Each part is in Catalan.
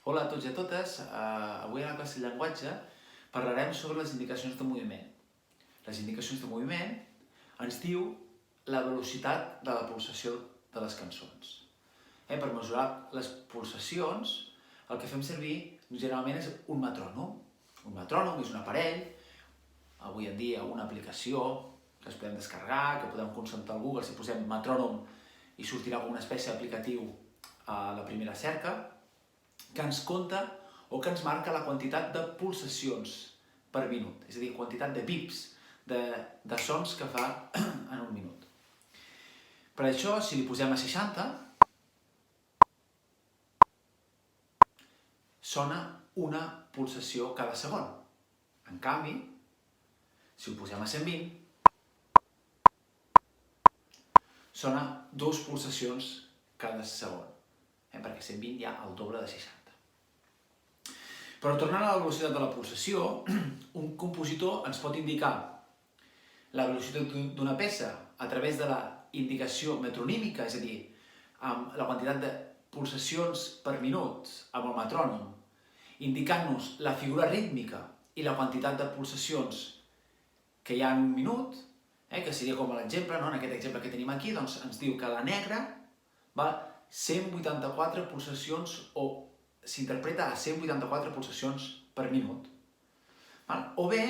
Hola a tots i a totes. Avui a la classe de llenguatge parlarem sobre les indicacions de moviment. Les indicacions de moviment ens diu la velocitat de la pulsació de les cançons. Per mesurar les pulsacions, el que fem servir generalment és un metrònom. Un metrònom és un aparell, avui en dia una aplicació que es podem descarregar, que podem consultar al Google. Si posem metrònom i sortirà com una espècie d'aplicatiu a la primera cerca, que ens compta o que ens marca la quantitat de pulsacions per minut, és a dir, quantitat de bips, de sons que fa en un minut. Per això, si li posem a 60, sona una pulsació cada segon. En canvi, si ho posem a 120, sona 2 pulsacions cada segon, perquè 120 hi ha el doble de 60. Però tornant a la velocitat de la pulsació, un compositor ens pot indicar la velocitat d'una peça a través de la indicació metronímica, és a dir, amb la quantitat de pulsacions per minut amb el metrònom, indicant-nos la figura rítmica i la quantitat de pulsacions que hi ha en un minut, que seria com l'exemple, en aquest exemple que tenim aquí, doncs ens diu que la negra va 184 pulsacions o s'interpreta a 184 pulsacions per minut. O bé,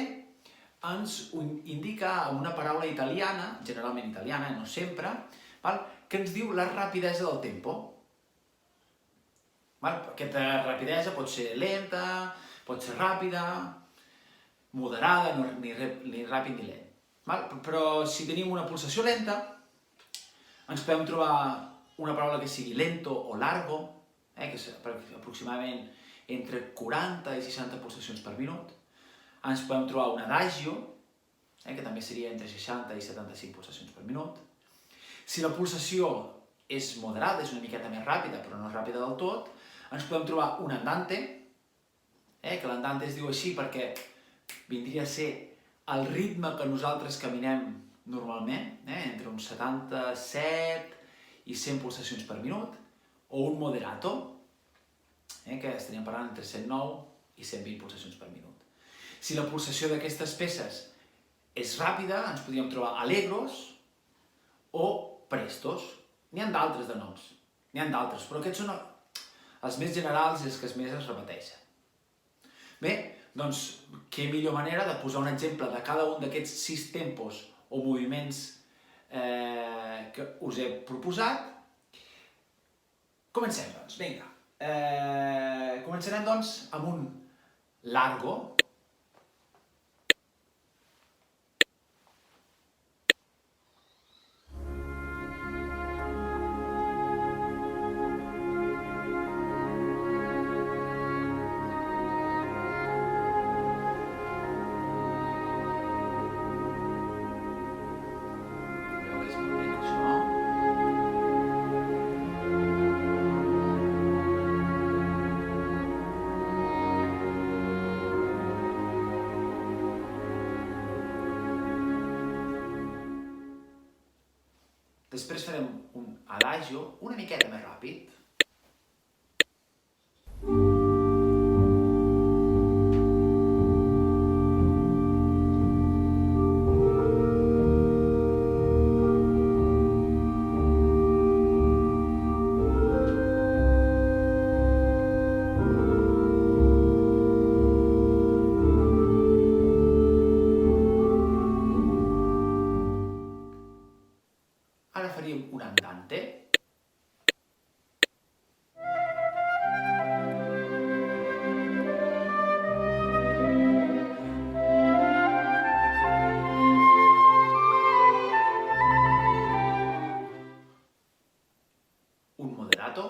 ens indica una paraula italiana, generalment italiana, no sempre, que ens diu la rapidesa del tempo. Aquesta rapidesa pot ser lenta, pot ser ràpida, moderada, ni ràpid ni lent. Però si tenim una pulsació lenta, ens podem trobar una paraula que sigui lento o largo, que és aproximadament entre 40 i 60 pulsacions per minut. Ens podem trobar un adagio, que també seria entre 60 i 75 pulsacions per minut. Si la pulsació és moderada, és una miqueta més ràpida, però no és ràpida del tot, ens podem trobar un andante, que l'andante es diu així perquè vindria a ser el ritme que nosaltres caminem normalment, entre uns 77 i 100 pulsacions per minut, o un moderato, que estaríem parlant entre 109 i 120 pulsacions per minut. Si la pulsació d'aquestes peces és ràpida, ens podríem trobar allegros o prestos. N'hi ha d'altres de noms, però aquests són els més generals i els que més es repeteixen. Bé, doncs, què millor manera de posar un exemple de cada un d'aquests 6 tempos o moviments que us he proposat. Comencem, doncs, vinga. Començarem, doncs, amb un largo. Després farem un adagio una miqueta més ràpid. Ara faríem un andante. Un moderato.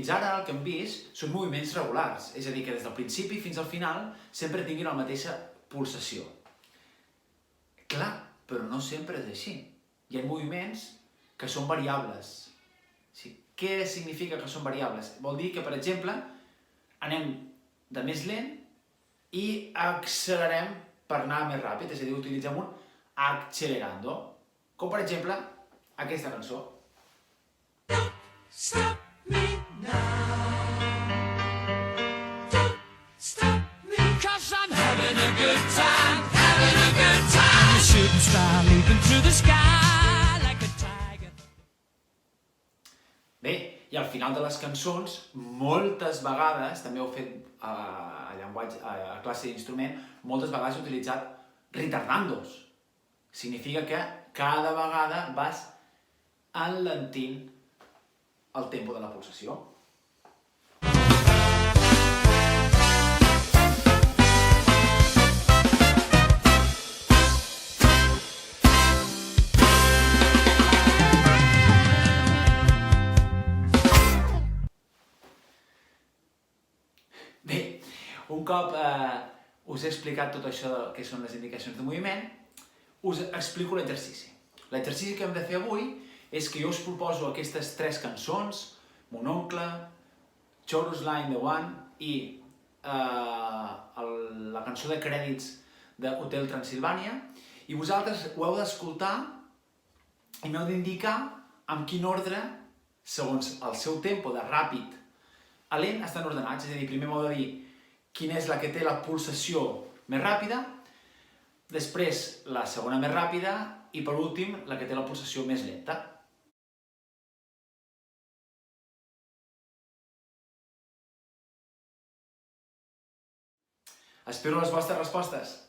fins ara el que hem vist són moviments regulars, és a dir, que des del principi fins al final sempre tinguin la mateixa pulsació. Clar, però no sempre és així. Hi ha moviments que són variables. Què significa que són variables? Vol dir que, per exemple, anem de més lent i accelerem per anar més ràpid, és a dir, utilitzem un accelerando, com per exemple aquesta cançó. Don't stop me now. Don't stop me, 'cause I'm having a good time, having a good time. A shooting star leaping through the sky like a tiger. Bé, i al final de les cançons, moltes vegades, també ho he fet a llenguatge, a classe d'instrument, moltes vegades he utilitzat retardandos. Significa que cada vegada vas enlentint el tempo de la pulsació. Bé, un cop us he explicat tot això que són les indicacions de moviment, us explico l'exercici. L'exercici que hem de fer avui és que jo us proposo aquestes 3 cançons, Mon oncle, Chorus Line The One i la cançó de crèdits d'Hotel Transilvània, i vosaltres ho heu d'escoltar i m'heu d'indicar en quin ordre, segons el seu tempo de ràpid a lent, estan ordenats. És a dir, primer m'heu de dir quina és la que té la pulsació més ràpida, després la segona més ràpida i per últim la que té la pulsació més lenta. Espero les vostres respostes.